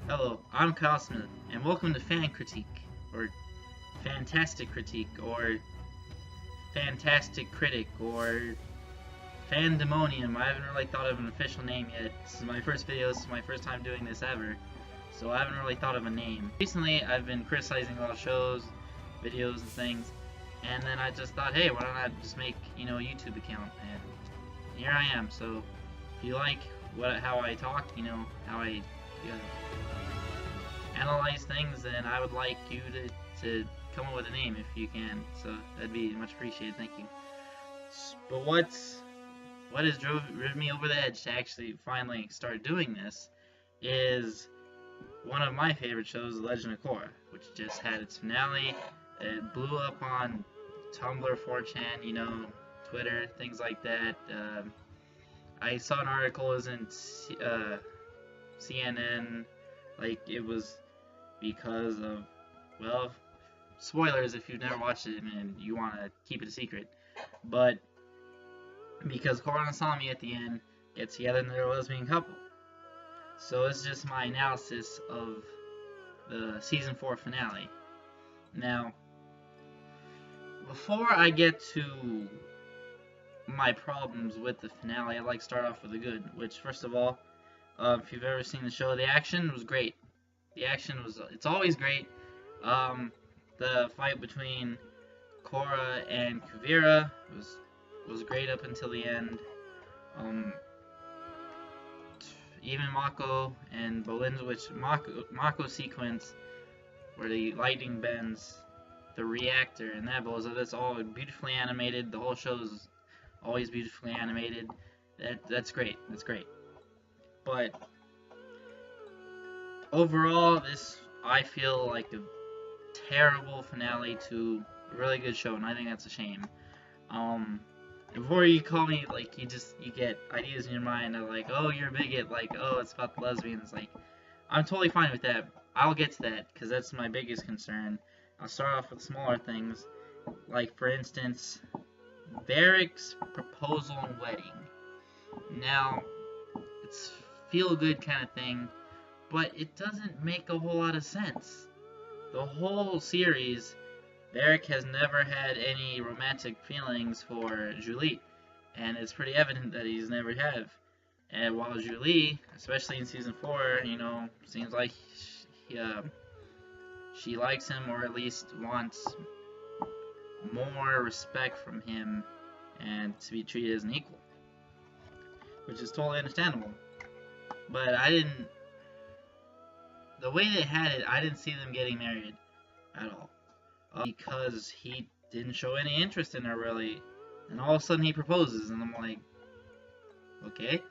Hello, I'm Kyle Smith, and welcome to Fan Critique, or Fantastic Critique, or Fantastic Critic, or Fandemonium. I haven't really thought of an official name yet. This is my first video, this is my first time doing this ever, so I haven't really thought of a name. Recently, I've been criticizing a lot of shows, videos, and things, and then I just thought, hey, why don't I just make, a YouTube account, and here I am. So, if you like how I talk, how I analyze things, then I would like you to come up with a name if you can. So that'd be much appreciated. Thank you. But what has driven me over the edge to actually finally start doing this is one of my favorite shows, The Legend of Korra, which just had its finale. It blew up on Tumblr, 4chan, Twitter, things like that. I saw an article, it was in CNN, like it was because of, well, spoilers if you've never watched it and you want to keep it a secret, but because Korra and Asami at the end get together and they're a lesbian couple. So it's just my analysis of the season 4 finale. Now, before I get to my problems with the finale, I'd like to start off with the good, which, first of all, if you've ever seen the show, the action was great. It's always great. The fight between Korra and Kuvira was great up until the end. Even Mako and Bolin's, which Mako sequence where the lightning bends the reactor and that's all beautifully animated. The whole show is always beautifully animated. That's great. That's great. But overall, I feel like a terrible finale to a really good show, and I think that's a shame. Before you call me, like, you get ideas in your mind of like, oh, you're a bigot, like, oh, it's about the lesbians, like, I'm totally fine with that. I'll get to that, because that's my biggest concern. I'll start off with smaller things, like, for instance, Varric's proposal and wedding. Now, it's feel-good kind of thing, but it doesn't make a whole lot of sense. The whole series, Varric has never had any romantic feelings for Julie, and it's pretty evident that he's never have. And while Julie, especially in season 4, seems like she likes him, or at least wants more respect from him and to be treated as an equal, which is totally understandable. But the way they had it, I didn't see them getting married at all. Because he didn't show any interest in her, really. And all of a sudden he proposes, and I'm like, okay.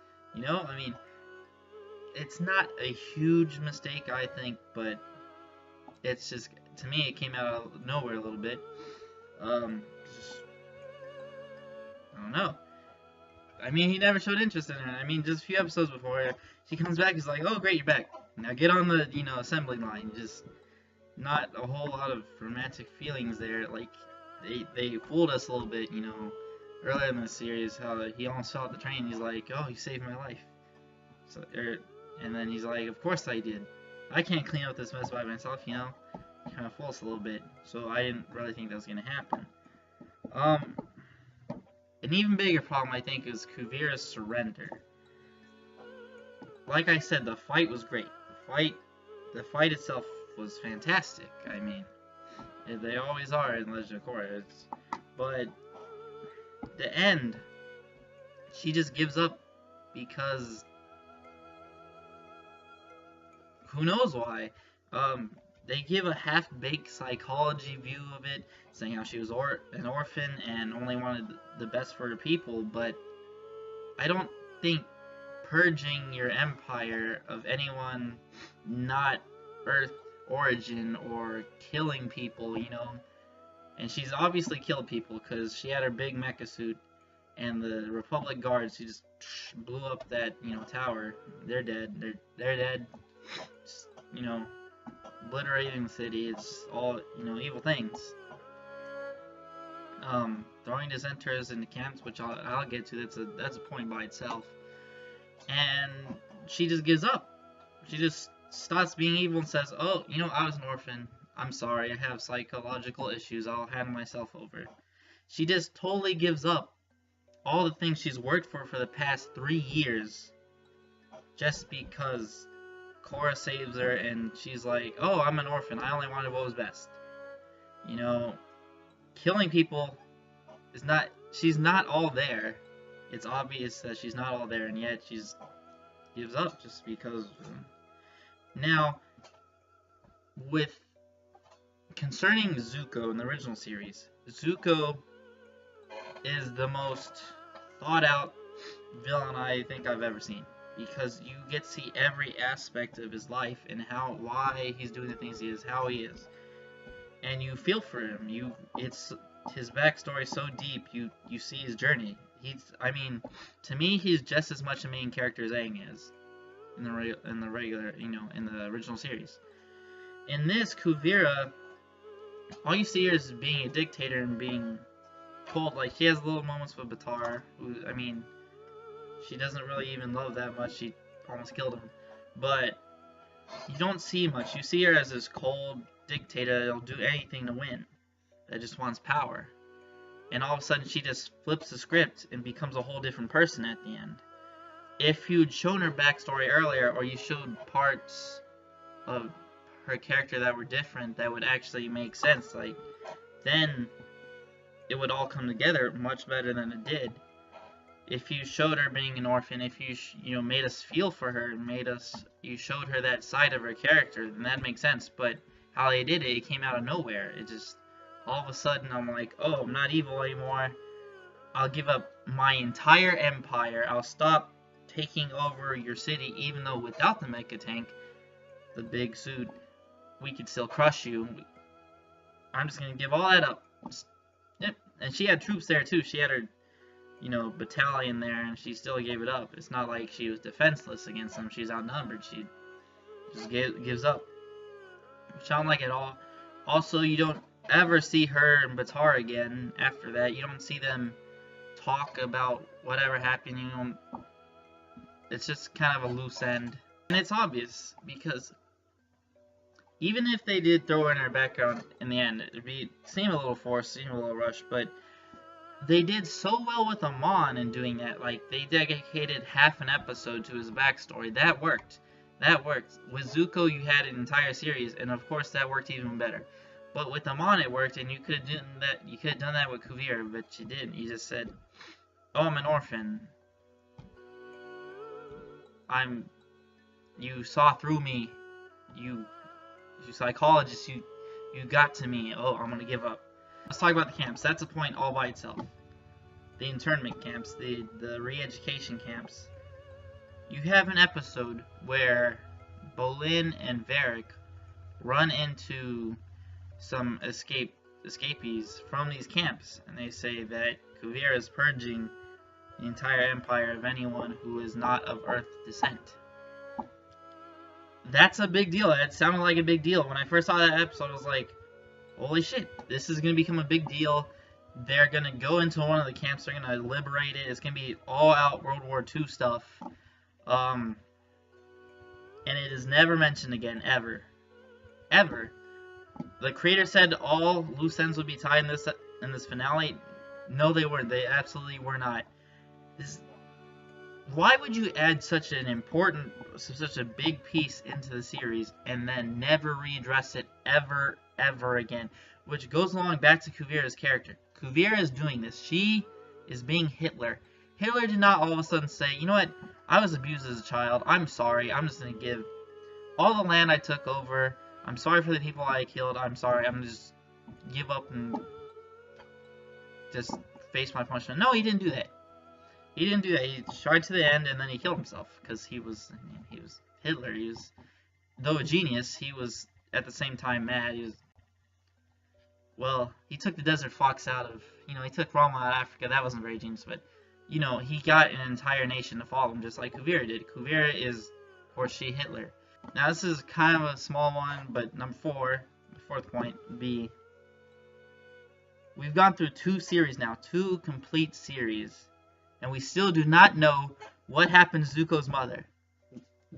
It's not a huge mistake, I think, but it's just, to me, it came out of nowhere a little bit. I don't know. He never showed interest in her. Just a few episodes before, she comes back, he's like, oh, great, you're back. Now get on the, assembly line. Just not a whole lot of romantic feelings there. Like, they fooled us a little bit, earlier in the series, how he almost fell off the train. He's like, oh, you saved my life. So, and then he's like, of course I did. I can't clean up this mess by myself, Kind of fooled us a little bit. So I didn't really think that was going to happen. An even bigger problem, I think, is Kuvira's surrender. Like I said, the fight was great. The fight itself was fantastic. They always are in Legend of Korra. But the end, she just gives up because who knows why. They give a half-baked psychology view of it, saying how she was an orphan and only wanted the best for her people, but I don't think purging your empire of anyone not Earth origin or killing people, and she's obviously killed people because she had her big mecha suit, and the Republic guards, she just blew up that, tower. They're dead. They're dead. Just, obliterating the city. It's all, evil things. Throwing dissenters into camps, which I'll get to. That's a point by itself. And she just gives up. She just stops being evil and says, "Oh, you know, I was an orphan. I'm sorry. I have psychological issues. I'll hand myself over." She just totally gives up all the things she's worked for the past 3 years just because Korra saves her, and she's like, "Oh, I'm an orphan. I only wanted what was best." You know, killing people is not. She's not all there. It's obvious that she's not all there, and yet she's gives up just because. Now, with concerning Zuko in the original series, Zuko is the most thought out villain I think I've ever seen, because you get to see every aspect of his life and why he's doing the things he is, how he is, and you feel for him. It's his backstory so deep. You see his journey. I mean, to me, he's just as much a main character as Aang is in the regular, in the original series. In this, Kuvira, all you see her is being a dictator and being told, like, she has little moments with Baatar, who, I mean, she doesn't really even love that much. She almost killed him. But you don't see much. You see her as this cold dictator that'll do anything to win, that just wants power. And all of a sudden she just flips the script and becomes a whole different person at the end. If you'd shown her backstory earlier, or you showed parts of her character that were different, that would actually make sense, like, then it would all come together much better than it did. If you showed her being an orphan, if you made us feel for her, you showed her that side of her character, then that makes sense. But how they did it came out of nowhere. It just, all of a sudden, I'm like, oh, I'm not evil anymore. I'll give up my entire empire. I'll stop taking over your city, even though without the mecha tank, the big suit, we could still crush you. I'm just gonna give all that up. Yep. And she had troops there too. She had her, battalion there, and she still gave it up. It's not like she was defenseless against them. She's outnumbered. She just gives up, which I don't like at all. Also, you don't ever see her and Baatar again after that. You don't see them talk about whatever happened. It's just kind of a loose end. And it's obvious, because even if they did throw in her background in the end, it'd seem a little forced, seem a little rushed, but they did so well with Amon in doing that. Like, they dedicated half an episode to his backstory. That worked. With Zuko, you had an entire series, and of course that worked even better. But with Amon, it worked, and you could have done that. You could have done that with Kuvira, but you didn't. You just said, "Oh, I'm an orphan. You saw through me. You psychologist. You got to me. Oh, I'm gonna give up." Let's talk about the camps. That's a point all by itself. The internment camps, the re-education camps. You have an episode where Bolin and Varric run into some escapees from these camps, and they say that Kuvira is purging the entire empire of anyone who is not of Earth descent. That's a big deal. That sounded like a big deal. When I first saw that episode, I was like, holy shit, this is going to become a big deal. They're going to go into one of the camps, they're going to liberate it, it's going to be all out World War II stuff. And it is never mentioned again, ever. Ever. The creator said all loose ends would be tied in this finale. No, they weren't. They absolutely were not. Why would you add such a big piece into the series and then never readdress it ever again? Which goes along back to Kuvira's character. Kuvira is doing this. She is being Hitler. Hitler did not all of a sudden say, you know what, I was abused as a child. I'm sorry. I'm just going to give all the land I took over. I'm sorry for the people I killed. I'm sorry. I'm going to just give up and just face my punishment. No, he didn't do that. He didn't do that. He tried to the end, and then he killed himself because he was Hitler. Though a genius, he was at the same time mad. He took the desert fox out of, he took Rama out of Africa. That wasn't very genius, but, he got an entire nation to follow him, just like Kuvira did. Kuvira is, of course, Hitler. Now, this is kind of a small one, but number 4, the fourth point, would be, we've gone through 2 series now, 2 complete series, and we still do not know what happened to Zuko's mother.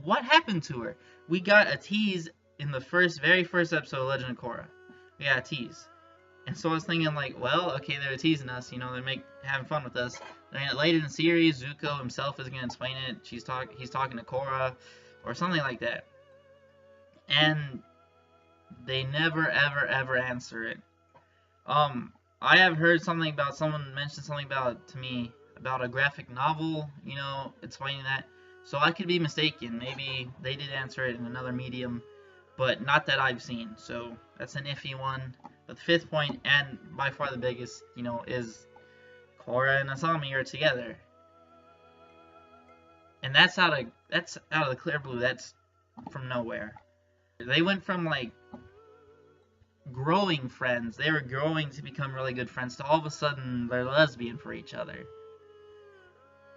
what happened to her? We got a tease in the very first episode of Legend of Korra. We got a tease. And so I was thinking, like, well, okay, they're teasing us, you know, they're having fun with us. Then later in the series, Zuko himself is going to explain it. He's talking to Korra, or something like that. And they never, ever, ever answer it. I have heard something about, someone mentioned something to me about a graphic novel, you know, explaining that. So I could be mistaken. Maybe they did answer it in another medium, but not that I've seen. So that's an iffy one. But the fifth point, and by far the biggest, you know, is Korra and Asami are together. And that's out of the clear blue. That's from nowhere. They went from, like, growing friends, they were growing to become really good friends, to all of a sudden they're lesbian for each other.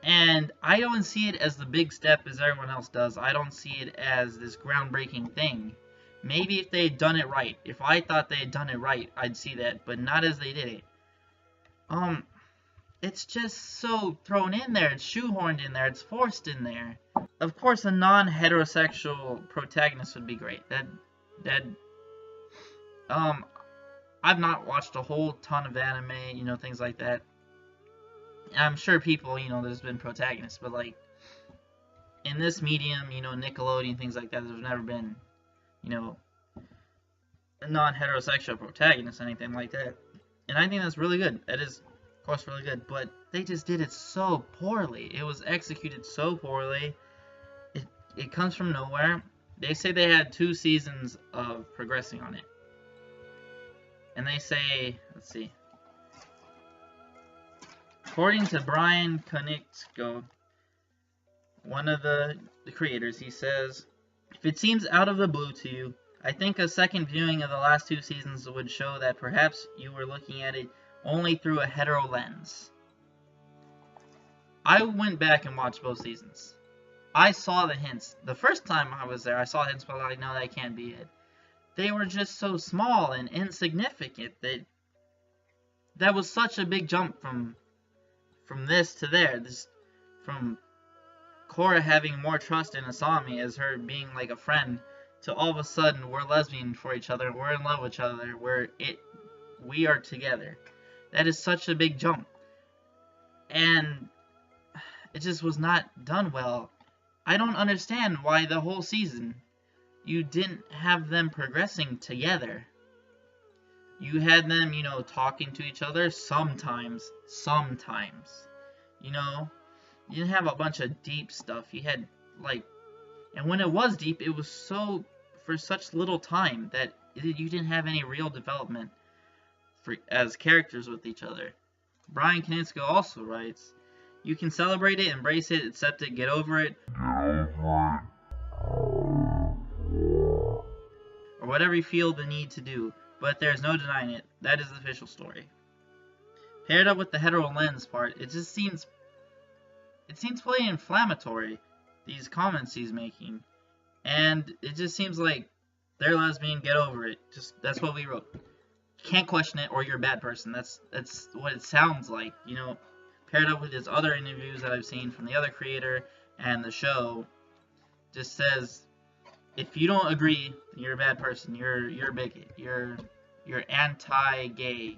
And I don't see it as the big step as everyone else does. I don't see it as this groundbreaking thing. Maybe if they had done it right. If I thought they had done it right, I'd see that, but not as they did it. It's just so thrown in there, it's shoehorned in there, it's forced in there. Of course, a non-heterosexual protagonist would be great. I've not watched a whole ton of anime, you know, things like that. I'm sure people, you know, there's been protagonists, but, like, in this medium, you know, Nickelodeon, things like that, there's never been, you know, a non-heterosexual protagonist, anything like that. And I think that's really good. That is, of course, really good, but they just did it so poorly. It was executed so poorly. It comes from nowhere. They say they had 2 seasons of progressing on it. And they say, let's see. According to Brian Koenigsegg, one of the creators, he says, if it seems out of the blue to you, I think a second viewing of the last 2 seasons would show that perhaps you were looking at it only through a hetero lens. I went back and watched both seasons. I saw the hints. The first time I was there, I saw hints, but I know that can't be it. They were just so small and insignificant that was such a big jump from this to there. From Korra having more trust in Asami as her being like a friend, to all of a sudden we're lesbian for each other, we're in love with each other, we are together. That is such a big jump. And it just was not done well. I don't understand why the whole season you didn't have them progressing together. You had them, you know, talking to each other sometimes. You know, you didn't have a bunch of deep stuff. You had, like, and when it was deep, it was for such little time that you didn't have any real development as characters with each other. Brian Koenigsegg also writes, you can celebrate it, embrace it, accept it, get over it. Or whatever you feel the need to do, but there's no denying it. That is the official story. Paired up with the hetero lens part, it seems pretty inflammatory, these comments he's making. And it just seems like they're lesbian, get over it. That's what we wrote. You can't question it or you're a bad person. That's what it sounds like, you know. Paired up with his other interviews that I've seen from the other creator and the show, just says, if you don't agree, you're a bad person. You're a bigot. You're anti-gay,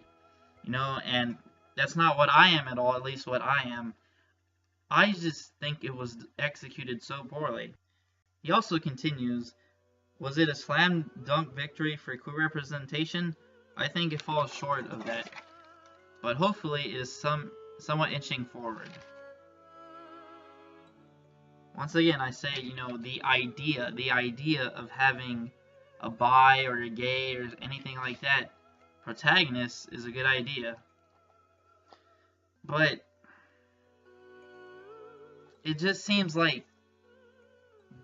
you know. And that's not what I am at all. At least what I am. I just think it was executed so poorly. He also continues, was it a slam dunk victory for queer representation? I think it falls short of that, but hopefully it is somewhat inching forward. Once again, I say, you know, the idea of having a bi or a gay or anything like that protagonist is a good idea. But it just seems like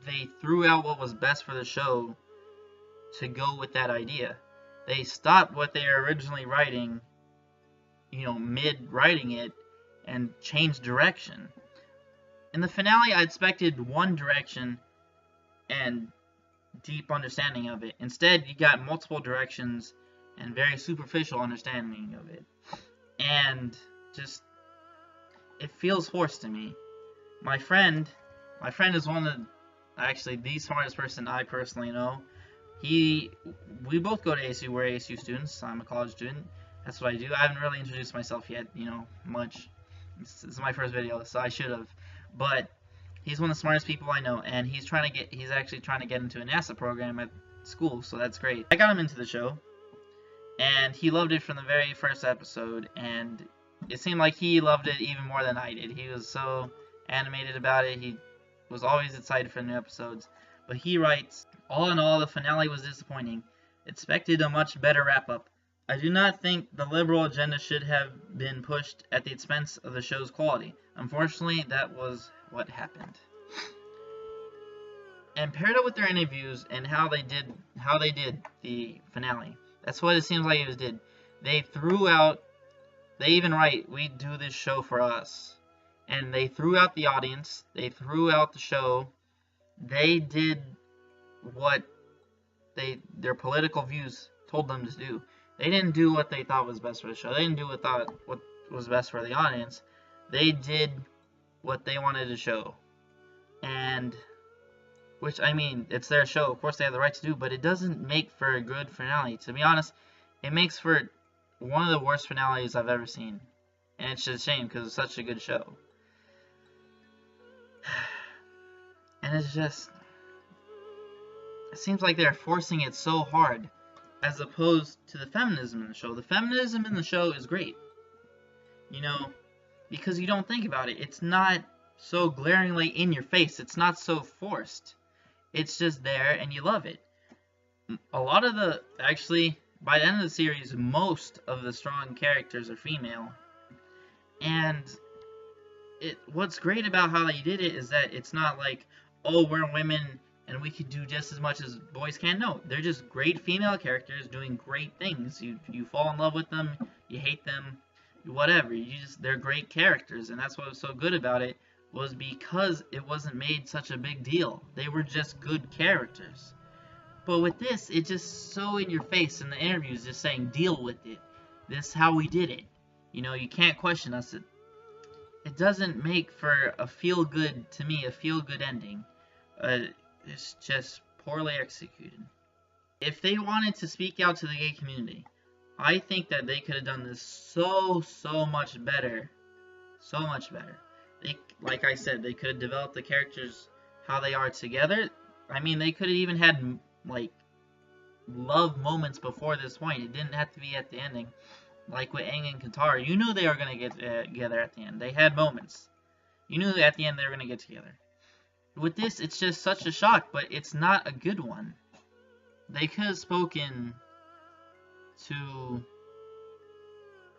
they threw out what was best for the show to go with that idea. They stopped what they were originally writing, you know, mid-writing it, and changed direction. In the finale, I expected one direction and deep understanding of it. Instead, you got multiple directions and very superficial understanding of it. And just, it feels forced to me. My friend is one of actually the smartest person I personally know. We both go to ASU. We're ASU students. I'm a college student. That's what I do. I haven't really introduced myself yet, much. This is my first video, so I should have. But he's one of the smartest people I know, and he's actually trying to get into a NASA program at school, so that's great. I got him into the show, and he loved it from the very first episode, and it seemed like he loved it even more than I did. He was so animated about it. He was always excited for new episodes. But he writes, all in all, the finale was disappointing. Expected a much better wrap-up. I do not think the liberal agenda should have been pushed at the expense of the show's quality. Unfortunately, that was what happened. And paired up with their interviews and how they did the finale, that's what it seems like it was did. They even write, we do this show for us. And they threw out the audience, they threw out the show, they did what their political views told them to do. They didn't do what they thought was best for the show. They didn't do what was best for the audience. They did what they wanted to show. And, which, I mean, it's their show. Of course they have the right to do, but it doesn't make for a good finale. To be honest, it makes for one of the worst finales I've ever seen. And it's just a shame because it's such a good show. And it's just, it seems like they're forcing it so hard, as opposed to the feminism in the show. The feminism in the show is great, because you don't think about it. It's not so glaringly in your face. It's not so forced. It's just there, and you love it. A lot of actually, by the end of the series, most of the strong characters are female. And what's great about how they did it is that it's not like, oh, we're women and we can do just as much as boys can. No, they're just great female characters doing great things. You fall in love with them, you hate them, whatever. They're great characters, and that's what was so good about it, was because it wasn't made such a big deal. They were just good characters. But with this, it's just so in your face in the interviews, just saying, deal with it. This is how we did it. You can't question us. It doesn't make for a feel-good, to me, a feel-good ending. It's just poorly executed. If they wanted to speak out to the gay community, I think that they could have done this so much better. So much better. Like I said, they could have developed the characters how they are together. I mean, they could have even had, love moments before this point. It didn't have to be at the ending. Like with Aang and Katara, you knew they were going to get together at the end. They had moments. You knew at the end they were going to get together. With this, it's just such a shock, but it's not a good one. They could have spoken to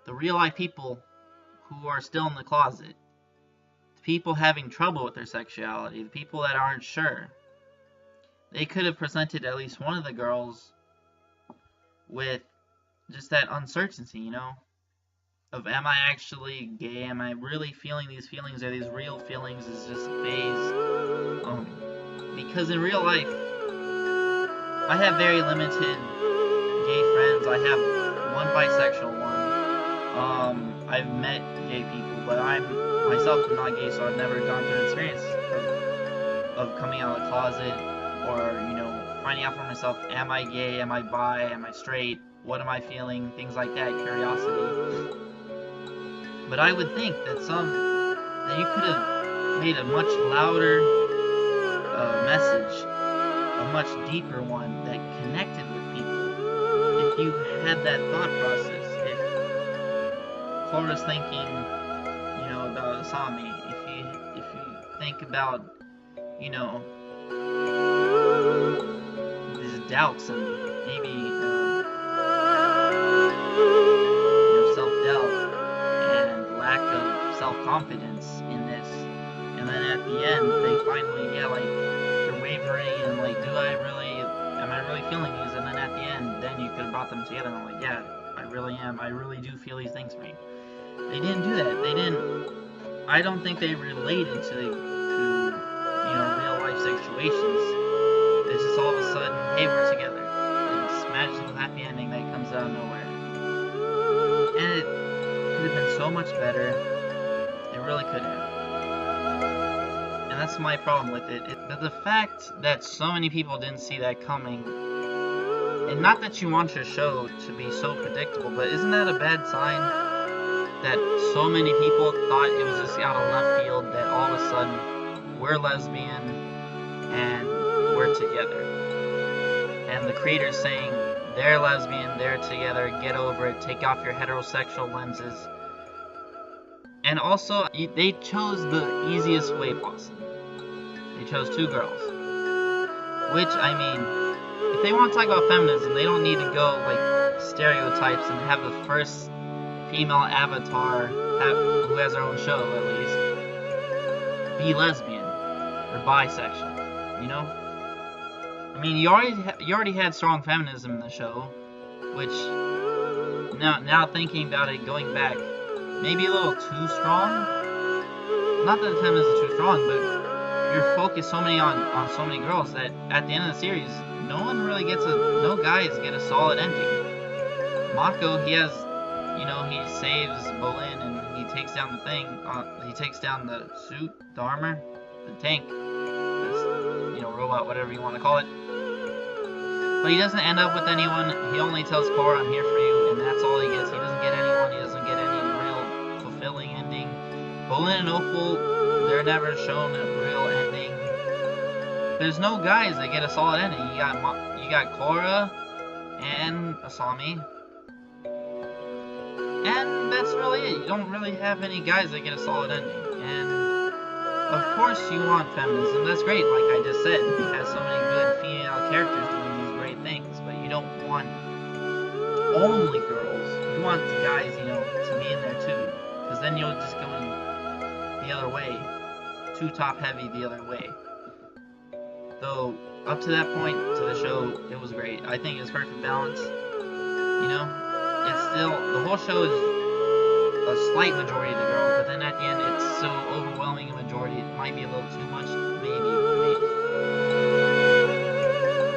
the real-life people who are still in the closet. The people having trouble with their sexuality. The people that aren't sure. They could have presented at least one of the girls with just that uncertainty, of, am I actually gay? Am I really feeling these feelings? Are these real feelings? Is this just a phase? Because in real life, I have very limited gay friends. I have one bisexual one. I've met gay people, but I'm myself not gay, so I've never gone through an experience of coming out of the closet, or, finding out for myself, am I gay? Am I bi? Am I straight? What am I feeling? Things like that, curiosity. But I would think that you could have made a much louder message, a much deeper one that connected with people. If you had that thought process, if Korra's thinking, about Asami, if you think about, these doubts and maybe self-doubt and lack of self-confidence in this, and then at the end they finally they're wavering and am I really feeling these, and then at the end then you could have brought them together and I'm like, yeah, I really am, I really do feel these things for you. They didn't do that. I don't think they related to real life situations. It's just all of a sudden, hey, we're together. And it's magical happy ending that comes out of nowhere. And it could have been so much better. It really could have. And That's my problem with it. But the fact that so many people didn't see that coming, and not that you want your show to be so predictable, but isn't that a bad sign? That so many people thought it was just out of left field, that all of a sudden we're lesbian and we're together. And the creator's saying they're lesbian, they're together, get over it, take off your heterosexual lenses. And also, they chose the easiest way possible. They chose 2 girls. Which, I mean, if they want to talk about feminism, they don't need to go like stereotypes and have the first female avatar who has her own show, at least, be lesbian or bisexual. You know? I mean, you already had strong feminism in the show, which now thinking about it, going back, maybe a little too strong. Not that the feminism is too strong, but you're focused so many girls that at the end of the series, no guys get a solid ending. Mako, he saves Bolin and he takes down the thing. He takes down the suit, the armor, the tank, this robot, whatever you want to call it. But he doesn't end up with anyone. He only tells Korra, "I'm here for you," and that's all he gets. He doesn't get anyone. He doesn't get any real fulfilling ending. Bolin and Opal, they're never shown a real ending. There's no guys that get a solid ending. You got Korra and Asami, and that's really it. You don't really have any guys that get a solid ending. And of course, you want feminism. That's great. Like I just said, it has so many good female characters doing these great things, but you don't want only girls. You want the guys, to be in there too, because then you'll just go in the other way, too top heavy the other way. Though up to that point to the show, it was great. I think it's perfect balance. It's still, the whole show is a slight majority of the girls, but then at the end it's so overwhelming a majority, it might be a little too much, maybe.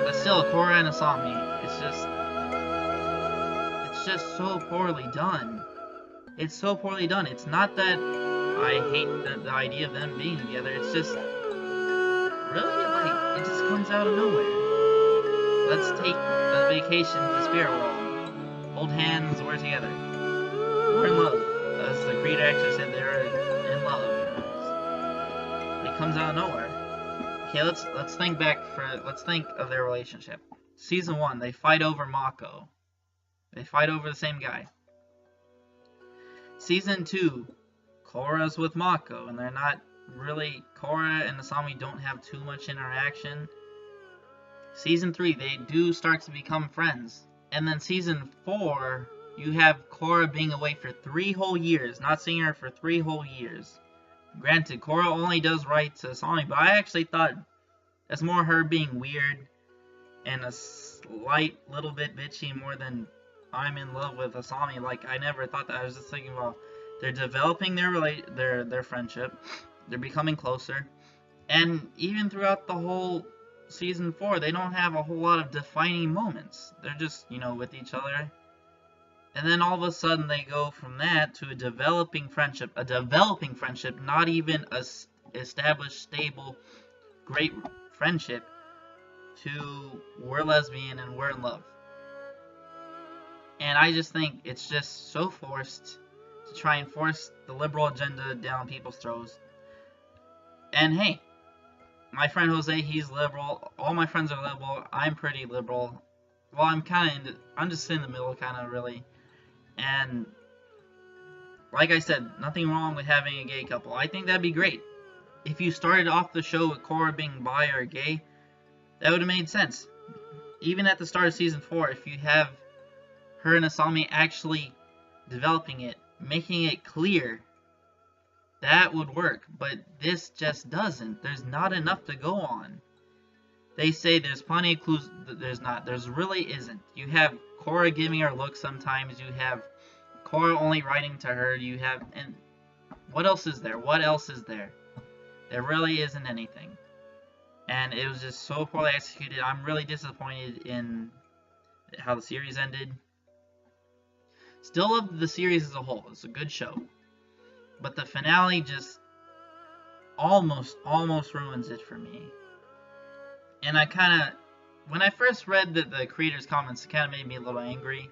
But still, Korra and Asami, it's just so poorly done. It's so poorly done. It's not that I hate the idea of them being together, it's just, really, it just comes out of nowhere. Let's take a vacation to Spirit World. Hold hands, we're together. We're in love. As the creator actually said, they're in love. It comes out of nowhere. Okay, let's think of their relationship. Season 1, they fight over Mako. They fight over the same guy. Season 2, Korra's with Mako, and they're not really, Korra and Asami don't have too much interaction. Season 3, they do start to become friends. And then Season 4, you have Korra being away for 3 whole years, not seeing her for 3 whole years. Granted, Korra only does right to Asami, but I actually thought it's more her being weird and a slight little bit bitchy more than I'm in love with Asami. Like, I never thought that. I was just thinking, well, they're developing their friendship. They're becoming closer. And even throughout the whole Season 4, they don't have a whole lot of defining moments. They're just, with each other. And then all of a sudden they go from that to a developing friendship, not even a established, stable, great friendship, to we're lesbian and we're in love. And I just think it's just so forced to try and force the liberal agenda down people's throats. And hey, my friend Jose, he's liberal. All my friends are liberal. I'm pretty liberal. Well, I'm just in the middle, kind of, really. And like I said, nothing wrong with having a gay couple. I think that'd be great. If you started off the show with Korra being bi or gay, that would have made sense. Even at the start of Season 4, if you have her and Asami actually developing it, making it clear, that would work. But this just doesn't. There's not enough to go on. They say there's plenty of clues. There's not. There's really isn't. You have Korra giving her looks sometimes. You have Korra only writing to her. You have... And what else is there? What else is there? There really isn't anything. And it was just so poorly executed. I'm really disappointed in how the series ended. Still love the series as a whole. It's a good show. But the finale just... almost ruins it for me. And I kind of, when I first read the creators' comments, it kind of made me a little angry,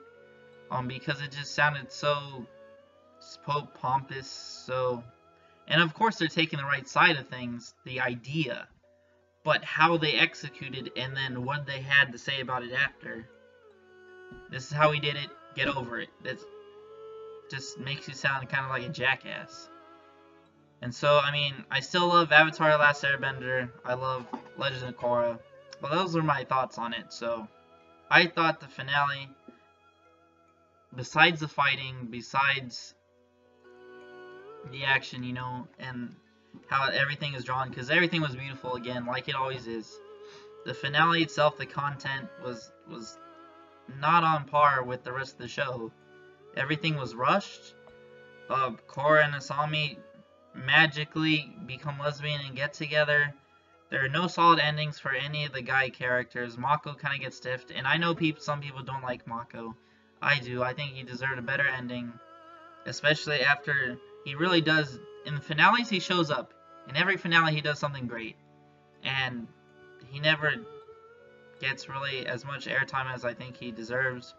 because it just sounded so pompous, so, and of course they're taking the right side of things, the idea, but how they executed and then what they had to say about it after. This is how we did it. Get over it. That just makes you sound kind of like a jackass. And so, I mean, I still love Avatar: The Last Airbender. I love Legends of Korra. But those are my thoughts on it. So, I thought the finale, besides the fighting, besides the action, you know, and how everything is drawn, because everything was beautiful again, like it always is. The finale itself, the content was not on par with the rest of the show. Everything was rushed. Korra and Asami magically become lesbian and get together. There are no solid endings for any of the guy characters. Mako kind of gets stiffed, and I know some people don't like Mako. I do. I think he deserved a better ending, especially after he really does. In the finales, he shows up. In every finale, he does something great, and he never gets really as much airtime as I think he deserves.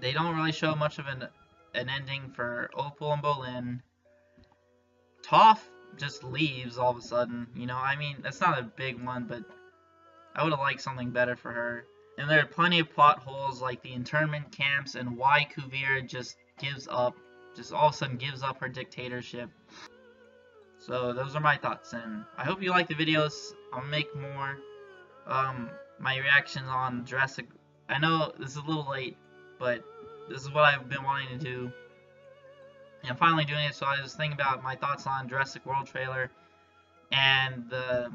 They don't really show much of an ending for Opal and Bolin. Toph just leaves all of a sudden, you know, I mean, that's not a big one, but I would have liked something better for her. And there are plenty of plot holes, like the internment camps and why Kuvira just gives up, just all of a sudden gives up her dictatorship. So those are my thoughts, and I hope you like the videos. I'll make more. My reactions on Jurassic. I know this is a little late, but this is what I've been wanting to do. And I'm finally doing it, so I was thinking about my thoughts on Jurassic World trailer and the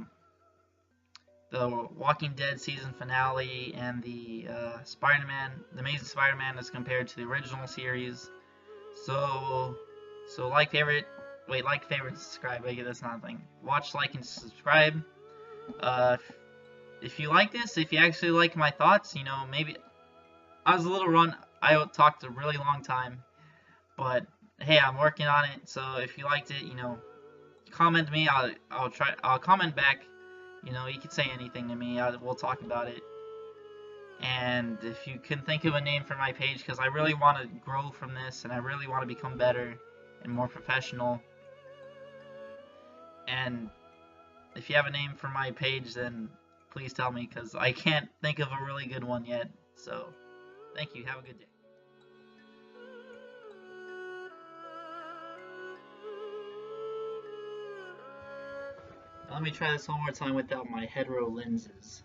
Walking Dead season finale and the Spider-Man, the Amazing Spider-Man as compared to the original series. So like, favorite, subscribe. Wait, that's not a thing. Watch, like, and subscribe. If you like this, if you actually like my thoughts, you know, maybe I was a little run. I talked a really long time, but hey, I'm working on it. So if you liked it, you know, comment to me. I'll comment back. You know, you can say anything to me. We'll talk about it. And if you can think of a name for my page, because I really want to grow from this, and I really want to become better and more professional. And if you have a name for my page, then please tell me, because I can't think of a really good one yet. So, thank you. Have a good day. Let me try this one more time without my hetero lenses.